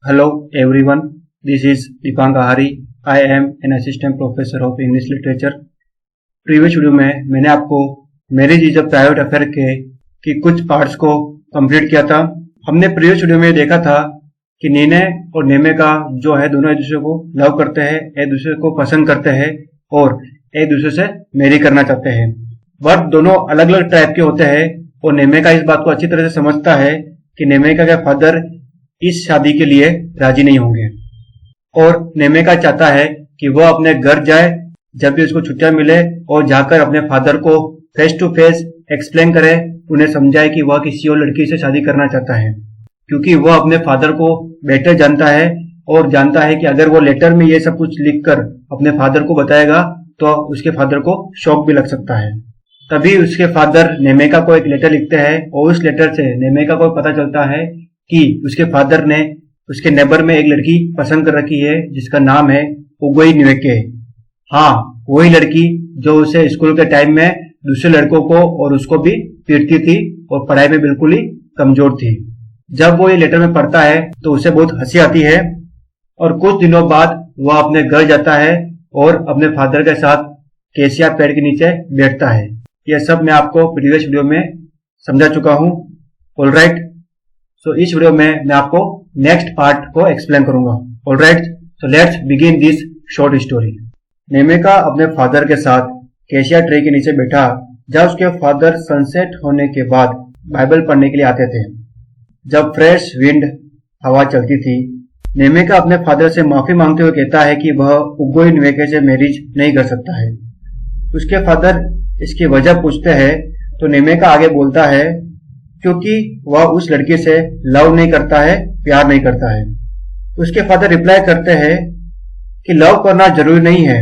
Hello everyone, this is Deepang Ahari. I am an assistant professor of English literature. Previous video में मैंने आपको marriage is a private affair के कुछ parts को complete किया था। हमने प्रीवियस वीडियो में देखा था कि नीने और नेमेका जो है दोनों एक दूसरे को लव करते हैं, एक दूसरे को पसंद करते हैं और एक दूसरे से मैरी करना चाहते हैं। बट दोनों अलग अलग टाइप के होते हैं और नेमेका इस बात को अच्छी तरह से समझता है कि नेमेका के फादर इस शादी के लिए राजी नहीं होंगे और नेमेका चाहता है कि वह अपने घर जाए जब भी उसको छुट्टियां मिले और जाकर अपने फादर को फेस टू फेस एक्सप्लेन करे, उन्हें समझाए कि वह किसी और लड़की से शादी करना चाहता है, क्योंकि वह अपने फादर को बेटर जानता है और जानता है कि अगर वो लेटर में ये सब कुछ लिखकर अपने फादर को बताएगा तो उसके फादर को शॉक भी लग सकता है। तभी उसके फादर नेमेका को एक लेटर लिखते हैं और उस लेटर से नेमेका को पता चलता है कि उसके फादर ने उसके नेबर में एक लड़की पसंद कर रखी है जिसका नाम है उगोई न्वेके। हाँ, वही लड़की जो उसे स्कूल के टाइम में दूसरे लड़कों को और उसको भी पीटती थी और पढ़ाई में बिल्कुल ही कमजोर थी। जब वो ये लेटर में पढ़ता है तो उसे बहुत हंसी आती है और कुछ दिनों बाद वह अपने घर जाता है और अपने फादर के साथ केसिया पेड़ के नीचे बैठता है। यह सब मैं आपको प्रीवियस वीडियो में समझा चुका हूँ। ऑलराइट, सो इस वीडियो में मैं आपको नेक्स्ट पार्ट को एक्सप्लेन करूंगा। Alright, so let's begin this short story. Nnemeka अपने फादर के साथ केशिया ट्री के नीचे बैठा जब उसके फादर सनसेट होने के बाद बाइबल पढ़ने के लिए आते थे। जब फ्रेश विंड हवा चलती थी, नेमेका अपने फादर से माफी मांगते हुए कहता है कि वह उगोई न्वेके से मैरिज नहीं कर सकता है। उसके फादर इसकी वजह पूछते हैं तो नेमेका आगे बोलता है क्योंकि वह उस लड़की से लव नहीं करता है, प्यार नहीं करता है। उसके फादर रिप्लाई करते हैं कि लव करना जरूरी नहीं है,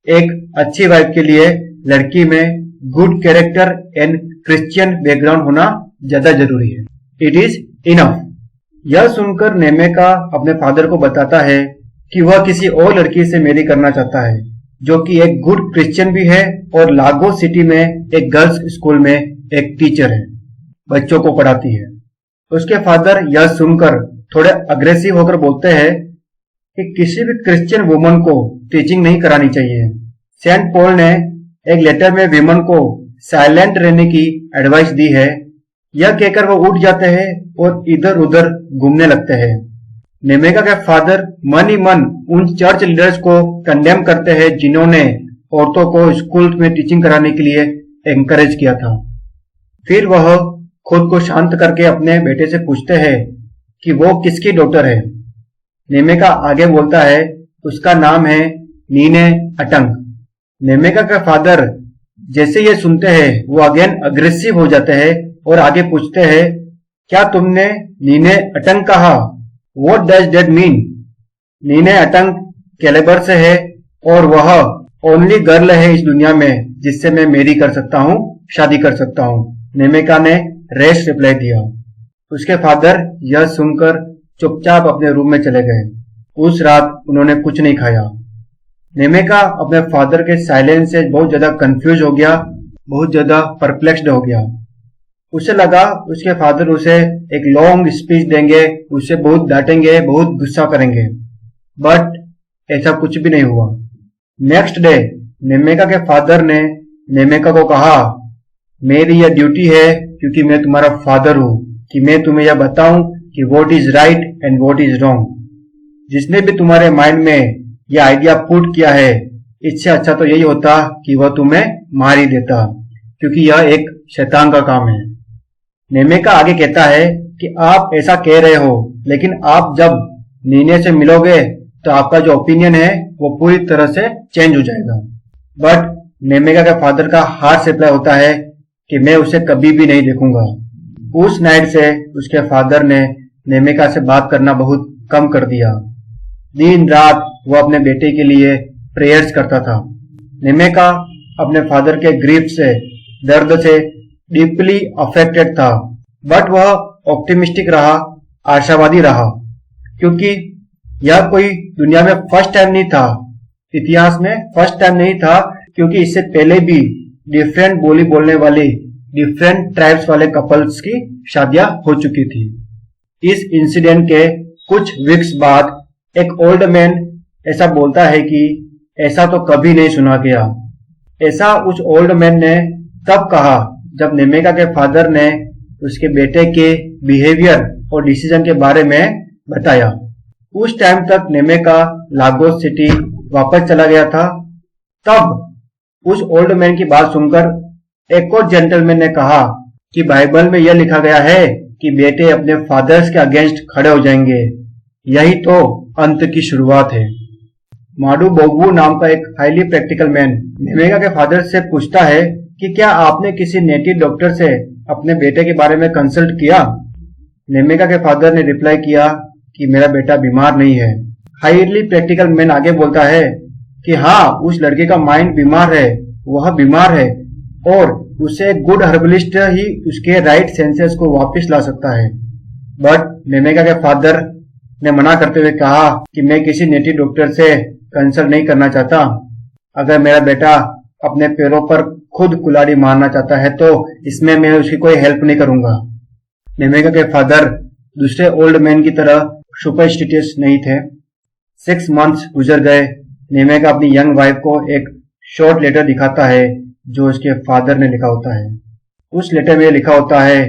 एक अच्छी वाइफ के लिए लड़की में good character and Christian background होना ज्यादा जरूरी है। It is enough. यह सुनकर नेमेका अपने फादर को बताता है कि वह किसी और लड़की से मैरी करना चाहता है जो कि एक गुड क्रिश्चियन भी है और लागोस सिटी में एक गर्ल्स स्कूल में एक टीचर है, बच्चों को पढ़ाती है। उसके फादर यह सुनकर थोड़े अग्रेसिव होकर बोलते हैं कि किसी भी क्रिश्चियन वुमन को टीचिंग नहीं करानी चाहिए। सेंट पॉल ने एक लेटर में विमन को साइलेंट रहने की एडवाइस दी है। यह कहकर वो उठ जाते हैं और इधर उधर घूमने लगते हैं। नेमेका के फादर मन ही मन उन चर्च लीडर्स को कंडेम करते हैं जिन्होंने औरतों को स्कूल में टीचिंग कराने के लिए एनकरेज किया था। फिर वह खुद को शांत करके अपने बेटे से पूछते हैं कि वो किसकी डॉटर है। नेमेका आगे बोलता है उसका नाम है नीने अटंग। नेमेका का फादर जैसे ये सुनते हैं वो अगेन अग्रेसिव हो जाते हैं और आगे पूछते हैं क्या तुमने नीने अटंग कहा? What does that mean? नीने अटंग कैलेबर से है और वह ओनली गर्ल है इस दुनिया में जिससे मैं मैरी कर सकता हूँ, शादी कर सकता हूँ। नेमेका ने रेश रिप्लाई दिया। उसके फादर यह सुनकर चुपचाप अपने रूम में चले गए। उस रात उन्होंने कुछ नहीं खाया। नेमेका अपने फादर के साइलेंस से बहुत ज्यादा कंफ्यूज हो गया, बहुत ज्यादा परप्लेक्स्ड हो गया। उसे लगा उसके फादर उसे एक लॉन्ग स्पीच देंगे, उसे बहुत डांटेंगे, बहुत गुस्सा करेंगे, बट ऐसा कुछ भी नहीं हुआ। नेक्स्ट डे नेमेका के फादर ने नेमेका को कहा मेरी यह ड्यूटी है क्योंकि मैं तुम्हारा फादर हूं कि मैं तुम्हें यह बताऊं कि what is right and what is wrong. जिसने भी तुम्हारे माइंड में यह आइडिया पुट किया है, इससे अच्छा तो यही होता कि वह तुम्हें मार ही देता, क्योंकि यह एक शैतान का काम है। नेमेका आगे कहता है कि आप ऐसा कह रहे हो, लेकिन आप जब नीने से मिलोगे तो आपका जो ओपिनियन है वो पूरी तरह से चेंज हो जाएगा। बट नेमेका के फादर का हार्श रिप्लाई होता है कि मैं उसे कभी भी नहीं देखूंगा। उस नाइट से उसके फादर ने नेमेका से बात करना बहुत कम कर दिया। दिन रात वो अपने बेटे के लिए प्रेयर्स करता था। नेमेका अपने फादर के ग्रीफ से, दर्द से डीपली अफेक्टेड था, बट वह ऑप्टिमिस्टिक रहा, आशावादी रहा, क्योंकि यह कोई दुनिया में फर्स्ट टाइम नहीं था, इतिहास में फर्स्ट टाइम नहीं था, क्योंकि इससे पहले भी डिफरेंट बोली बोलने वाले डिफरेंट ट्राइब्स वाले कपल्स की शादियां हो चुकी थी। इस इंसिडेंट के कुछ वीक्स बाद एक ओल्ड मैन ऐसा बोलता है कि ऐसा तो कभी नहीं सुना गया। ऐसा उस ओल्ड मैन ने तब कहा जब नेमेका के फादर ने उसके बेटे के बिहेवियर और डिसीजन के बारे में बताया। उस टाइम तक नेमेका लागोस सिटी वापस चला गया था। तब उस ओल्ड मैन की बात सुनकर एक और जेंटलमैन ने कहा कि बाइबल में यह लिखा गया है कि बेटे अपने फादर्स के अगेंस्ट खड़े हो जाएंगे, यही तो अंत की शुरुआत है। माडू बोगवू नाम का एक हाईली प्रैक्टिकल मैन नेमेका के फादर से पूछता है कि क्या आपने किसी नेटिव डॉक्टर से अपने बेटे के बारे में कंसल्ट किया? नेमेका के फादर ने रिप्लाई किया कि मेरा बेटा बीमार नहीं है। हाईली प्रैक्टिकल मैन आगे बोलता है कि हाँ, उस लड़के का माइंड बीमार है, वह बीमार है और उसे गुड हर्बलिस्ट ही उसके राइट सेंसेस को वापस ला सकता है। बट नेमेका के फादर ने मना करते हुए कहा कि मैं किसी नेटिव डॉक्टर से कंसल्ट नहीं करना चाहता। अगर मेरा बेटा अपने पैरों पर खुद कुल्हाड़ी मारना चाहता है तो इसमें मैं उसकी कोई हेल्प नहीं करूंगा। नेमेका के फादर दूसरे ओल्ड मैन की तरह सुपरस्टिशियस नहीं थे। 6 मंथ्स गुजर गए। नेमेका अपनी यंग वाइफ को एक शॉर्ट लेटर दिखाता है जो उसके फादर ने लिखा होता है। उस लेटर में लिखा होता है,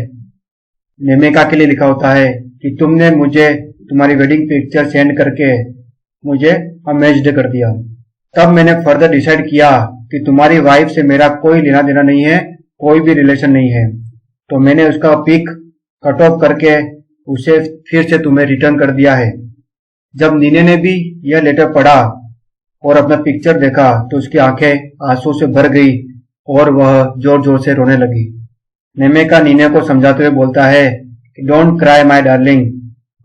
नेमेका के लिए लिखा होता है कि तुमने मुझे तुम्हारी वेडिंग पिक्चर सेंड करके मुझे अमेज्ड कर दिया। तब मैंने फर्दर डिसाइड किया कि तुम्हारी वाइफ से मेरा कोई लेना देना नहीं है, कोई भी रिलेशन नहीं है। तो मैंने उसका पिक कट ऑफ करके उसे फिर से तुम्हें रिटर्न कर दिया है। जब नीने ने भी यह लेटर पढ़ा और अपना पिक्चर देखा तो उसकी आंखें आंसू से भर गई और वह जोर जोर से रोने लगी। नेमेका नीने को समझाते हुए बोलता है कि डोंट क्राई माय डार्लिंग,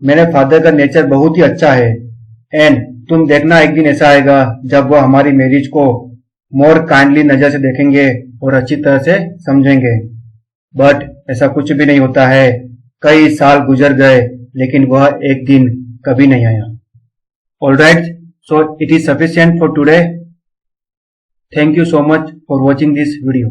मेरे फादर का नेचर बहुत ही अच्छा है एंड तुम देखना एक दिन ऐसा आएगा जब वह हमारी मैरिज को मोर काइंडली नजर से देखेंगे और अच्छी तरह से समझेंगे। बट ऐसा कुछ भी नहीं होता है। कई साल गुजर गए लेकिन वह एक दिन कभी नहीं आया। Alright, so it is sufficient for today. Thank you so much for watching this video.